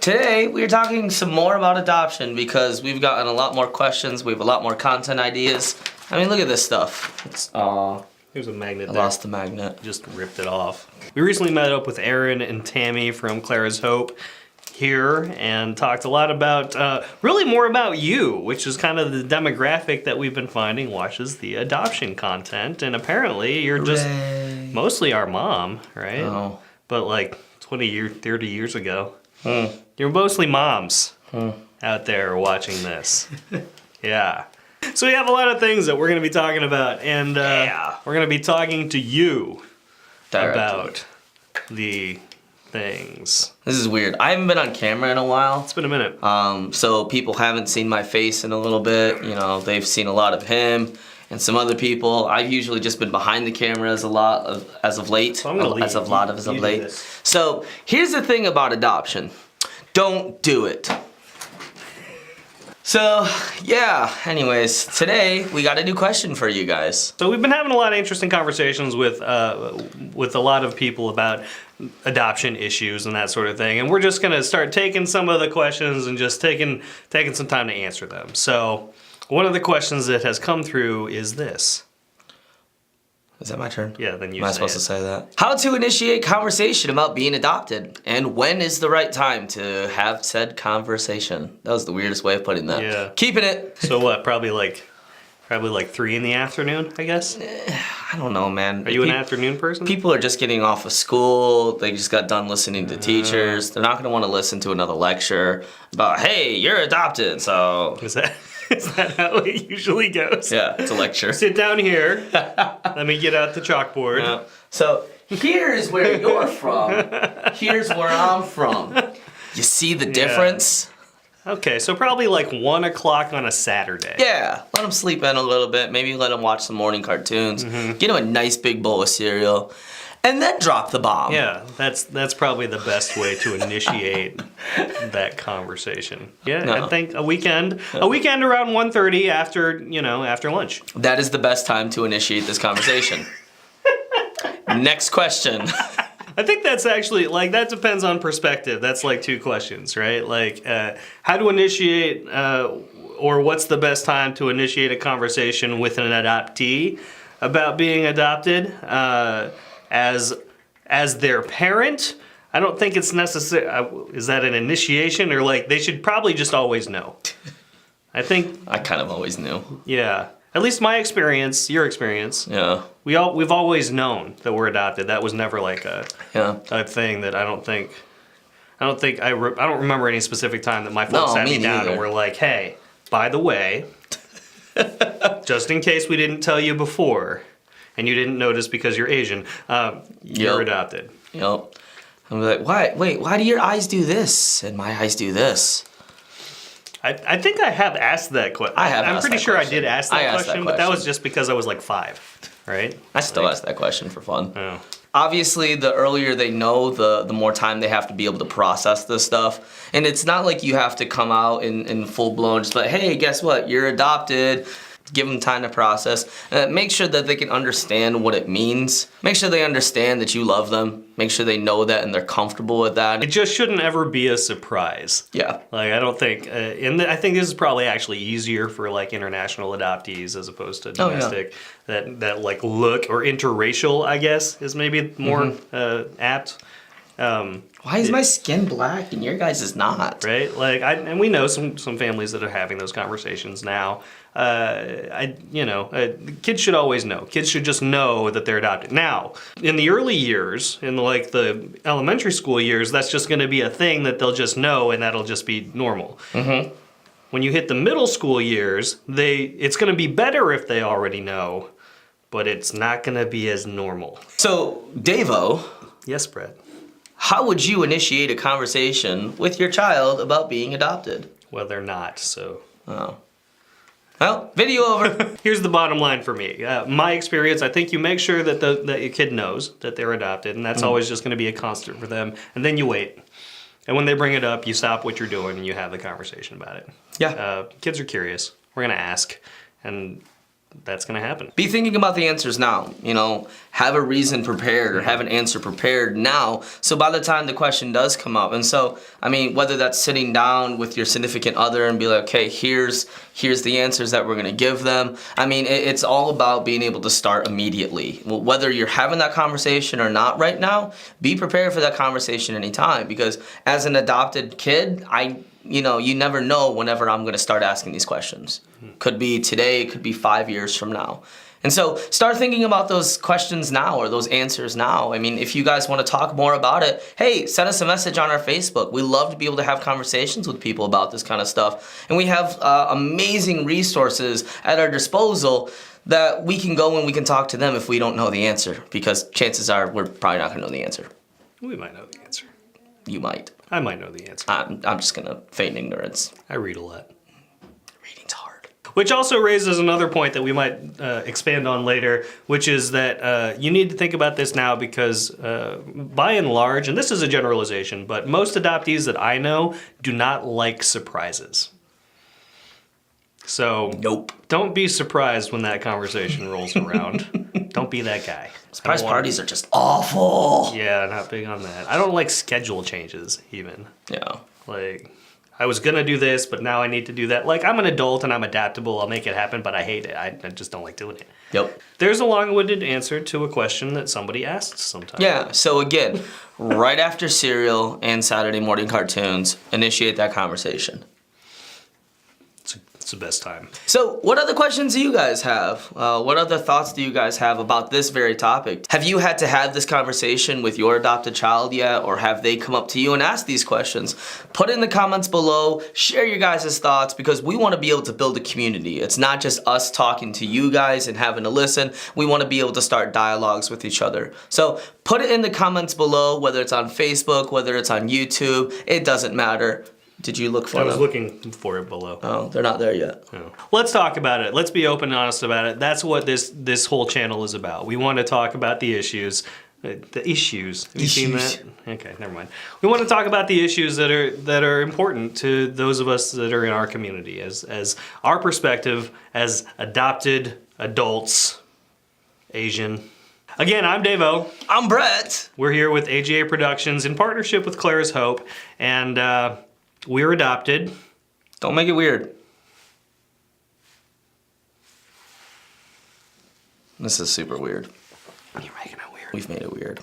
Today, we're talking some more about adoption because we've gotten a lot more questions, we have a lot more content ideas. I mean, look at this stuff. It's, Here's a magnet I there. lost the magnet. Just ripped it off. We recently met up with Aaron and Tammy from Clara's Hope here and talked a lot about, really more about you, which is kind of the demographic that we've been finding watches the adoption content. And apparently you're just mostly our mom, right? Oh. But like 20 years, 30 years ago, you're mostly moms out there watching this. Yeah. So we have a lot of things that we're going to be talking about, and we're going to be talking to you about the things. This is weird. I haven't been on camera in a while. It's been a minute. So people haven't seen my face in a little bit. You know, they've seen a lot of him and some other people. I've usually just been behind the camera as of late. So I'm gonna leave. As of late. You do this. So here's the thing about adoption. Don't do it. So, yeah, anyways, today we got a new question for you guys. So we've been having a lot of interesting conversations with a lot of people about adoption issues and that sort of thing, and we're just gonna start taking some of the questions and just taking some time to answer them. So one of the questions that has come through is this. Is that my turn? Yeah, then you Am I supposed to say that? How to initiate conversation about being adopted, and when is the right time to have said conversation? That was the weirdest way of putting that. Yeah. Keeping it. So what? Probably like 3 in the afternoon, I guess. I don't know, man. Are you an afternoon person? People are just getting off of school. They just got done listening to teachers. They're not going to want to listen to another lecture about, hey, you're adopted, so... Is that how it usually goes? Yeah, it's a lecture. Sit down here. Let me get out the chalkboard. Yeah. So here's where you're from. Here's where I'm from. You see the difference? Okay, so probably like 1 o'clock on a Saturday. Yeah, let them sleep in a little bit. Maybe let them watch some morning cartoons. Get them a nice big bowl of cereal. And then drop the bomb. Yeah, that's probably the best way to initiate that conversation. Yeah, No. I think a weekend around 1:30 after lunch. That is the best time to initiate this conversation. Next question. I think that's actually, like, that depends on perspective. That's like 2 questions, right? Like, how to initiate, or what's the best time to initiate a conversation with an adoptee about being adopted as their parent. I don't think it's necessary. Is that an initiation, or like they should probably just always know? I think. I kind of always knew. Yeah. At least my experience, your experience. Yeah. We've always known that we're adopted. That was never like a thing that I don't remember any specific time that my folks sat me down and were like, hey, by the way, just in case we didn't tell you before and you didn't notice because you're Asian, you're adopted. Yep. I'm like, why do your eyes do this and my eyes do this? I think I have asked that question. I'm pretty sure I did ask that question, but that was just because I was like 5, right? I still ask that question for fun. Oh. Obviously, the earlier they know, the more time they have to be able to process this stuff. And it's not like you have to come out in full-blown, just like, hey, guess what? You're adopted. Give them time to process. Make sure that they can understand what it means. Make sure they understand that you love them. Make sure they know that and they're comfortable with that. It just shouldn't ever be a surprise. Yeah. Like, I don't think, I think this is probably actually easier for like international adoptees as opposed to domestic. That like look, or interracial, I guess, is maybe more apt. Why is my skin black and your guys is not? Right? Like, and we know some families that are having those conversations now. Kids should always know. Kids should just know that they're adopted. Now, in the early years, in like the elementary school years, that's just going to be a thing that they'll just know, and that'll just be normal. Mm-hmm. When you hit the middle school years, it's going to be better if they already know, but it's not going to be as normal. So, Davo. Yes, Brett. How would you initiate a conversation with your child about being adopted? Well, they're not, so. Oh. Well, video over. Here's the bottom line for me. My experience, I think you make sure that that your kid knows that they're adopted, and that's always just going to be a constant for them. And then you wait. And when they bring it up, you stop what you're doing and you have the conversation about it. Yeah. Kids are curious. We're going to ask. And that's going to happen. Be thinking about the answers now. Have a reason prepared or have an answer prepared now. So by the time the question does come up, and so, whether that's sitting down with your significant other and be like, okay, here's the answers that we're going to give them. It's all about being able to start immediately. Whether you're having that conversation or not right now, be prepared for that conversation anytime, because as an adopted kid, you never know whenever I'm going to start asking these questions. Could be today, could be 5 years from now. And so start thinking about those questions now or those answers now. If you guys want to talk more about it, hey, send us a message on our Facebook. We love to be able to have conversations with people about this kind of stuff. And we have amazing resources at our disposal that we can go and we can talk to them if we don't know the answer, because chances are we're probably not going to know the answer. We might know the answer. You might. I might know the answer. I'm just going to feign ignorance. I read a lot. Reading's hard. Which also raises another point that we might expand on later, which is that you need to think about this now because by and large, and this is a generalization, but most adoptees that I know do not like surprises. So Nope. Don't be surprised when that conversation rolls around. Don't be that guy. Surprise parties are just awful. Yeah, not big on that. I don't like schedule changes even. Yeah. Like, I was gonna do this, but now I need to do that. Like, I'm an adult and I'm adaptable. I'll make it happen, but I hate it. I just don't like doing it. Yep. There's a long-winded answer to a question that somebody asked sometimes. Yeah, so again, right after cereal and Saturday morning cartoons, initiate that conversation. It's the best time. So what other questions do you guys have? What other thoughts do you guys have about this very topic? Have you had to have this conversation with your adopted child yet, or have they come up to you and asked these questions? Put it in the comments below, share your guys' thoughts, because we want to be able to build a community. It's not just us talking to you guys and having to listen. We want to be able to start dialogues with each other. So put it in the comments below, whether it's on Facebook, whether it's on YouTube, it doesn't matter. Did you look for them? I was looking for it below. Oh, they're not there yet. No. Let's talk about it. Let's be open and honest about it. That's what this whole channel is about. We want to talk about the issues. The issues. Have you seen that? Okay, never mind. We want to talk about the issues that are important to those of us that are in our community, as our perspective as adopted adults, Asian. Again, I'm Dave-O. I'm Brett. We're here with AGA Productions in partnership with Claire's Hope, and we're adopted. Don't make it weird. This is super weird. You're making it weird. We've made it weird.